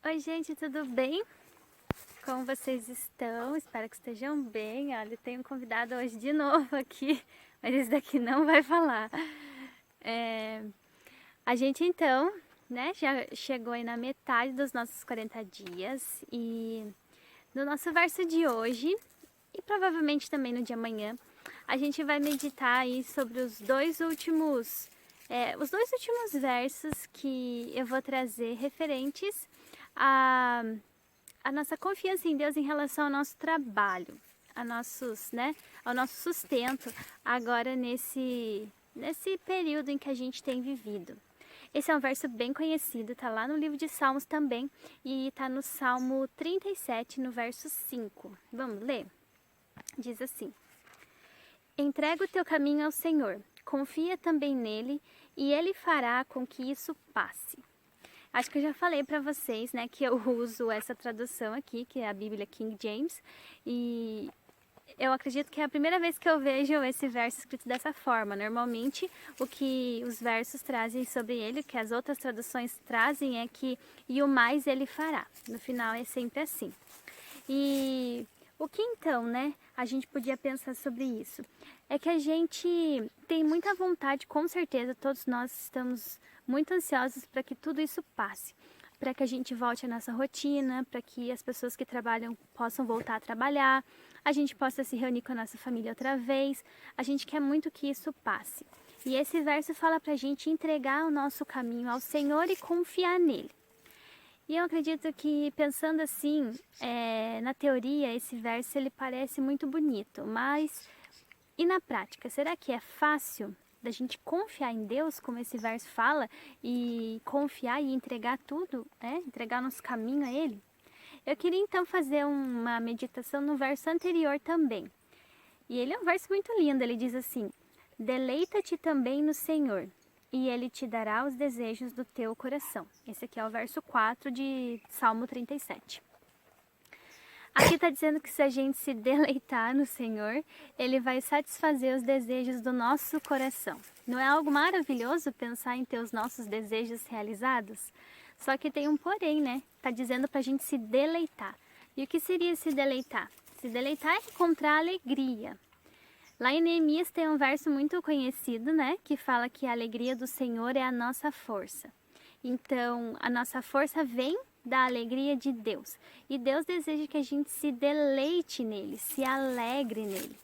Oi, gente, tudo bem? Como vocês estão? Espero que estejam bem. Olha, tenho um convidado hoje de novo aqui, mas esse daqui não vai falar. A gente então, né, já chegou aí na metade dos nossos 40 dias e no nosso verso de hoje, e provavelmente também no de amanhã, a gente vai meditar aí sobre os dois últimos versos que eu vou trazer referentes a nossa confiança em Deus em relação ao nosso trabalho, ao nosso sustento agora nesse período em que a gente tem vivido. Esse é um verso bem conhecido, está lá no livro de Salmos também e está no Salmo 37, no verso 5. Vamos ler? Diz assim: Entrega o teu caminho ao Senhor, confia também nele e ele fará com que isso passe. Acho que eu já falei para vocês, né, que eu uso essa tradução aqui, que é a Bíblia King James, e eu acredito que é a primeira vez que eu vejo esse verso escrito dessa forma. Normalmente, o que os versos trazem sobre ele, que as outras traduções trazem, é que e o mais ele fará. No final é sempre assim. E o que então, né, a gente podia pensar sobre isso? É que a gente tem muita vontade, com certeza, todos nós estamos muito ansiosos para que tudo isso passe, para que a gente volte à nossa rotina, para que as pessoas que trabalham possam voltar a trabalhar, a gente possa se reunir com a nossa família outra vez, a gente quer muito que isso passe. E esse verso fala para a gente entregar o nosso caminho ao Senhor e confiar nele. E eu acredito que, pensando assim, na teoria, esse verso ele parece muito bonito, mas e na prática, será que é fácil da gente confiar em Deus, como esse verso fala, e confiar e entregar tudo, né? Entregar nosso caminho a Ele? Eu queria então fazer uma meditação no verso anterior também. E ele é um verso muito lindo, ele diz assim: Deleita-te também no Senhor, e Ele te dará os desejos do teu coração. Esse aqui é o verso 4 de Salmo 37. Aqui está dizendo que se a gente se deleitar no Senhor, Ele vai satisfazer os desejos do nosso coração. Não é algo maravilhoso pensar em ter os nossos desejos realizados? Só que tem um porém, né? Está dizendo para a gente se deleitar. E o que seria se deleitar? Se deleitar é encontrar alegria. Lá em Neemias tem um verso muito conhecido, né? Que fala que a alegria do Senhor é a nossa força. Então, a nossa força vem da alegria de Deus. E Deus deseja que a gente se deleite nele, se alegre nele.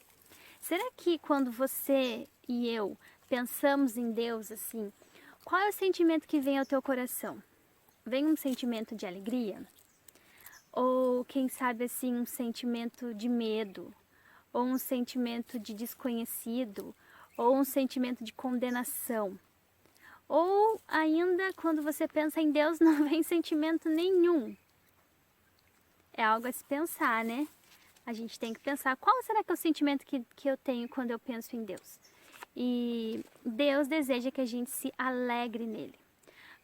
Será que quando você e eu pensamos em Deus assim, qual é o sentimento que vem ao teu coração? Vem um sentimento de alegria? Ou quem sabe assim, um sentimento de medo? Ou um sentimento de desconhecido? Ou um sentimento de condenação? Ou ainda, quando você pensa em Deus, não vem sentimento nenhum. É algo a se pensar, né? A gente tem que pensar qual será que é o sentimento que eu tenho quando eu penso em Deus. E Deus deseja que a gente se alegre nele.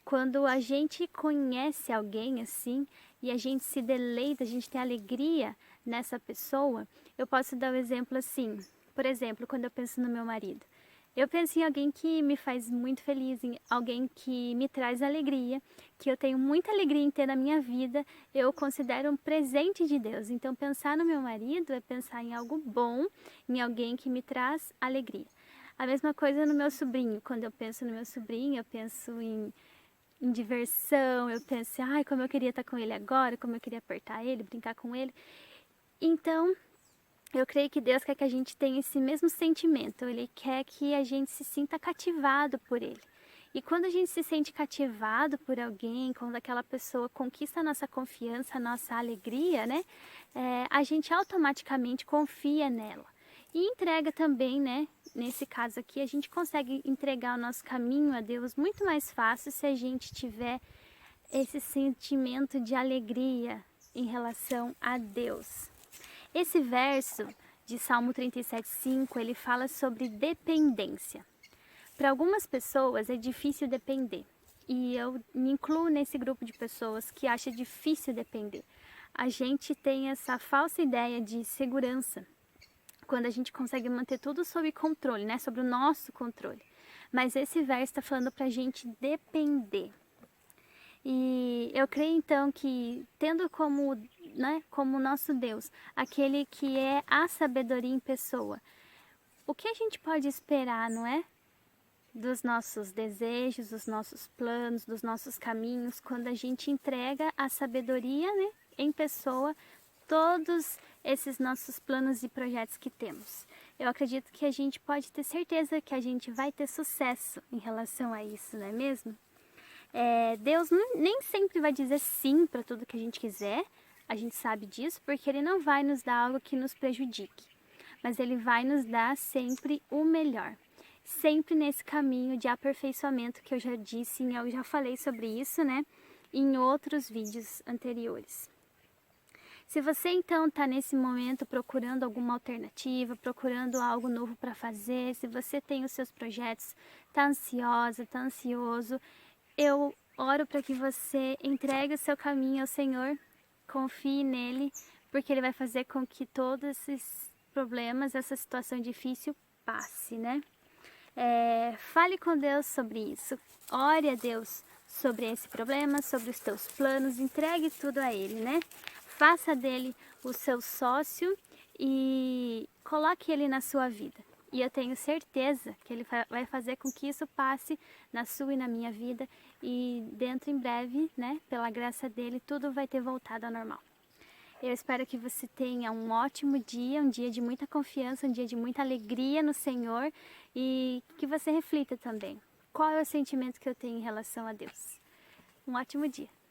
Quando a gente conhece alguém assim e a gente se deleita, a gente tem alegria nessa pessoa, eu posso dar um exemplo assim. Por exemplo, quando eu penso no meu marido. Eu penso em alguém que me faz muito feliz, em alguém que me traz alegria, que eu tenho muita alegria em ter na minha vida, eu considero um presente de Deus. Então, pensar no meu marido é pensar em algo bom, em alguém que me traz alegria. A mesma coisa no meu sobrinho. Quando eu penso no meu sobrinho, eu penso em diversão, eu penso, ai, como eu queria estar com ele agora, como eu queria apertar ele, brincar com ele. Então, eu creio que Deus quer que a gente tenha esse mesmo sentimento. Ele quer que a gente se sinta cativado por Ele. E quando a gente se sente cativado por alguém, quando aquela pessoa conquista a nossa confiança, a nossa alegria, né? A gente automaticamente confia nela. E entrega também, né? Nesse caso aqui, a gente consegue entregar o nosso caminho a Deus muito mais fácil se a gente tiver esse sentimento de alegria em relação a Deus. Esse verso de Salmo 37:5, ele fala sobre dependência. Para algumas pessoas é difícil depender. E eu me incluo nesse grupo de pessoas que acha difícil depender. A gente tem essa falsa ideia de segurança, quando a gente consegue manter tudo sob controle, né? Sobre o nosso controle. Mas esse verso está falando para a gente depender. E eu creio então que, tendo como, né, como nosso Deus, aquele que é a sabedoria em pessoa, o que a gente pode esperar, não é? Dos nossos desejos, dos nossos planos, dos nossos caminhos, quando a gente entrega a sabedoria, né, em pessoa, todos esses nossos planos e projetos que temos. Eu acredito que a gente pode ter certeza que a gente vai ter sucesso em relação a isso, não é mesmo? Deus nem sempre vai dizer sim para tudo que a gente quiser, a gente sabe disso, porque Ele não vai nos dar algo que nos prejudique, mas Ele vai nos dar sempre o melhor. Sempre nesse caminho de aperfeiçoamento que eu já disse, eu já falei sobre isso, né, em outros vídeos anteriores. Se você então está nesse momento procurando alguma alternativa, procurando algo novo para fazer, se você tem os seus projetos, está ansiosa, está ansioso, eu oro para que você entregue o seu caminho ao Senhor, confie nele, porque Ele vai fazer com que todos esses problemas, essa situação difícil passe, né? Fale com Deus sobre isso, ore a Deus sobre esse problema, sobre os teus planos, entregue tudo a Ele, né? Faça dele o seu sócio e coloque ele na sua vida. E eu tenho certeza que Ele vai fazer com que isso passe na sua e na minha vida e dentro em breve, né, pela graça dEle, tudo vai ter voltado ao normal. Eu espero que você tenha um ótimo dia, um dia de muita confiança, um dia de muita alegria no Senhor e que você reflita também. Qual é o sentimento que eu tenho em relação a Deus? Um ótimo dia!